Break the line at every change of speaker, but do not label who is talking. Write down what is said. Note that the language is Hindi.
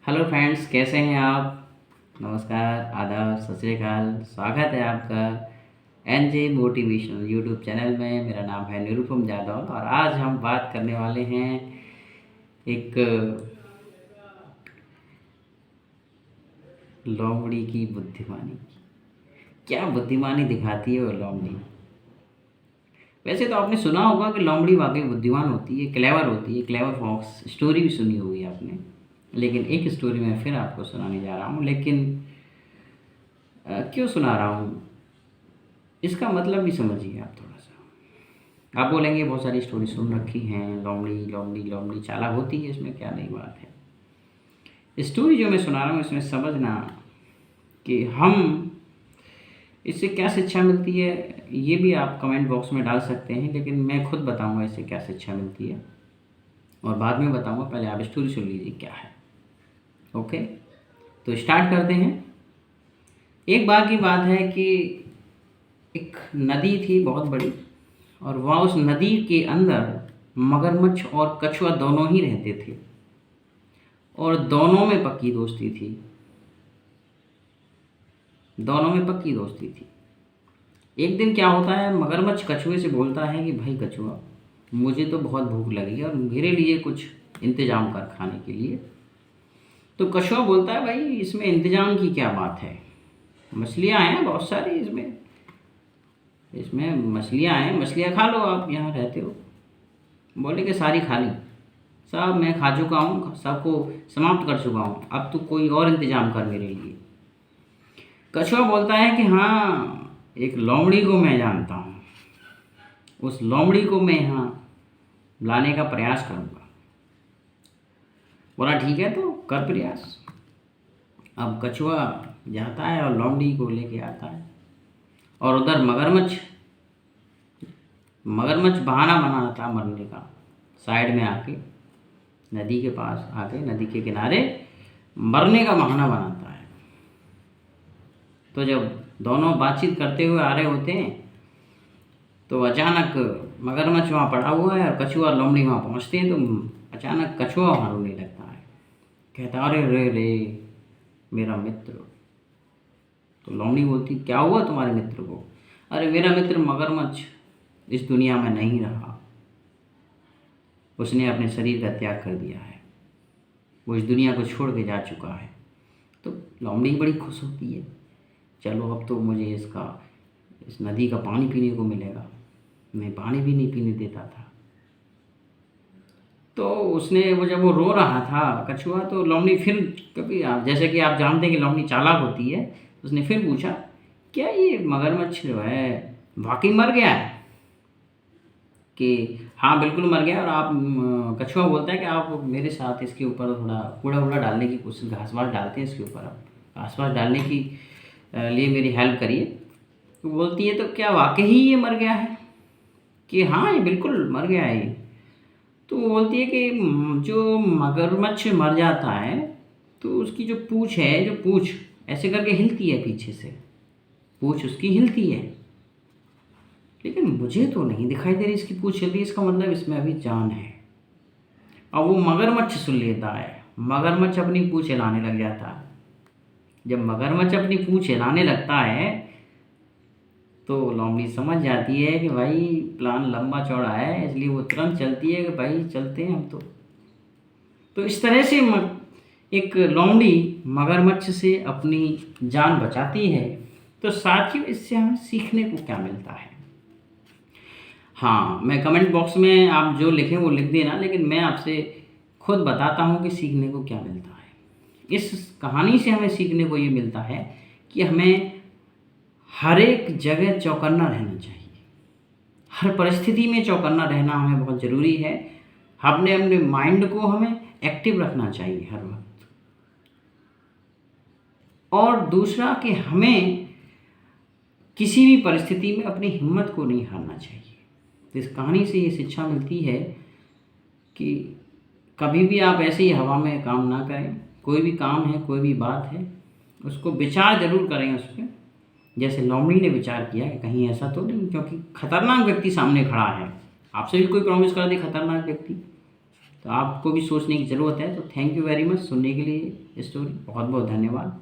हेलो फ्रेंड्स, कैसे हैं आप? नमस्कार, आदाब, सत श्री अकाल। स्वागत है आपका एनजे मोटिवेशनल यूट्यूब चैनल में। मेरा नाम है निरुपम जादव और आज हम बात करने वाले हैं एक लोमड़ी की बुद्धिमानी की। क्या बुद्धिमानी दिखाती है वो लोमड़ी। वैसे तो आपने सुना होगा कि लोमड़ी वाकई बुद्धिमान होती है, क्लेवर होती है, क्लेवर फॉक्स। स्टोरी भी सुनी होगी आपने, लेकिन एक स्टोरी मैं फिर आपको सुनाने जा रहा हूँ। लेकिन क्यों सुना रहा हूँ, इसका मतलब भी समझिए आप थोड़ा सा। आप बोलेंगे बहुत सारी स्टोरी सुन रखी हैं, लोमड़ी लोमड़ी लोमड़ी चालाक होती है, इसमें क्या नई बात है। स्टोरी जो मैं सुना रहा हूँ इसमें समझना कि हम इससे क्या शिक्षा मिलती है, ये भी आप कमेंट बॉक्स में डाल सकते हैं, लेकिन मैं खुद बताऊंगा इससे क्या शिक्षा मिलती है और बाद में बताऊंगा। पहले आप स्टोरी सुन लीजिए क्या है। ओके, तो स्टार्ट करते हैं। एक बार की बात है कि एक नदी थी बहुत बड़ी, और वहाँ उस नदी के अंदर मगरमच्छ और कछुआ दोनों ही रहते थे, और दोनों में पक्की दोस्ती थी। दोनों में पक्की दोस्ती थी। एक दिन क्या होता है, मगरमच्छ कछुए से बोलता है कि भाई कछुआ, मुझे तो बहुत भूख लगी है और मेरे लिए कुछ इंतजाम कर खाने के लिए। तो कछुआ बोलता है, भाई इसमें इंतजाम की क्या बात है, मछलियाँ हैं बहुत सारी, इसमें इसमें मछलियाँ हैं, मछलियाँ खा लो, आप यहाँ रहते हो। बोले कि सारी खा ली, सब मैं खा चुका हूँ, सबको समाप्त कर चुका हूँ, अब तू कोई और इंतजाम कर मेरे लिए। कछुआ बोलता है कि हाँ, एक लोमड़ी को मैं जानता हूँ, उस लोमड़ी को मैं यहाँ लाने का प्रयास करूँगा। बोला ठीक है, तो कर प्रयास। अब कछुआ जाता है और लोमड़ी को लेके आता है, और उधर मगरमच्छ मगरमच्छ बहाना बना था मरने का। साइड में आके, नदी के पास आके, नदी के किनारे मरने का बहाना बनाता है। तो जब दोनों बातचीत करते हुए आ रहे होते हैं, तो अचानक मगरमच्छ वहाँ पड़ा हुआ है और कछुआ और लोमड़ी वहाँ पहुँचते हैं। तो अचानक कछुआ वहाँ रोने लगता है, कहता अरे रे रे मेरा मित्र। तो लोमड़ी बोलती, क्या हुआ तुम्हारे मित्र को? अरे मेरा मित्र मगरमच्छ इस दुनिया में नहीं रहा, उसने अपने शरीर का त्याग कर दिया है, वो इस दुनिया को छोड़ के जा चुका है। तो लोमड़ी बड़ी खुश होती है, चलो अब तो मुझे इस नदी का पानी पीने को मिलेगा, मैं पानी भी नहीं पीने देता था। तो जब वो रो रहा था कछुआ, तो लोमड़ी फिर, कभी आप जैसे कि आप जानते हैं कि लोमड़ी चालाक होती है, उसने फिर पूछा, क्या ये मगरमच्छ जो है वाकई मर गया है? कि हाँ बिल्कुल मर गया। और आप, कछुआ बोलता है कि आप मेरे साथ इसके ऊपर थोड़ा कूड़ा वूड़ा डालने की कोशिश, घास वास डालते हैं इसके ऊपर, आप घास वास डालने की लिए मेरी हेल्प करिए। तो बोलती है, तो क्या वाकई ही ये मर गया है? कि हाँ ये बिल्कुल मर गया है ये। तो वो बोलती है कि जो मगरमच्छ मर जाता है तो उसकी जो पूँछ है, जो पूँछ ऐसे करके हिलती है, पीछे से पूँछ उसकी हिलती है, लेकिन मुझे तो नहीं दिखाई दे रही इसकी पूँछ हिल रही, इसका मतलब इसमें अभी जान है। अब वो मगरमच्छ सुन लेता है, मगरमच्छ अपनी पूँछ हिलाने लग जाता है। जब मगरमच्छ अपनी पूँछ हिलाने लगता है तो लोमड़ी समझ जाती है कि भाई प्लान लंबा चौड़ा है, इसलिए वो तुरंत चलती है कि भाई चलते हैं हम तो इस तरह से एक लोमड़ी मगरमच्छ से अपनी जान बचाती है। तो साथियों, इससे हमें सीखने को क्या मिलता है? हाँ, मैं कमेंट बॉक्स में आप जो लिखें वो लिख देना, लेकिन मैं आपसे खुद बताता हूँ कि सीखने को क्या मिलता है। इस कहानी से हमें सीखने को ये मिलता है कि हमें हर एक जगह चौकन्ना रहना चाहिए, हर परिस्थिति में चौकन्ना रहना हमें बहुत ज़रूरी है। अपने अपने माइंड को हमें एक्टिव रखना चाहिए हर वक्त। और दूसरा कि हमें किसी भी परिस्थिति में अपनी हिम्मत को नहीं हारना चाहिए। तो इस कहानी से ये शिक्षा मिलती है कि कभी भी आप ऐसे ही हवा में काम ना करें। कोई भी काम है, कोई भी बात है, उसको विचार ज़रूर करें उस पर, जैसे लोमड़ी ने विचार किया कि कहीं ऐसा तो नहीं, क्योंकि खतरनाक व्यक्ति सामने खड़ा है। आपसे भी कोई प्रॉमिस करा दे खतरनाक व्यक्ति, तो आपको भी सोचने की ज़रूरत है। तो थैंक यू वेरी मच सुनने के लिए स्टोरी, बहुत बहुत धन्यवाद।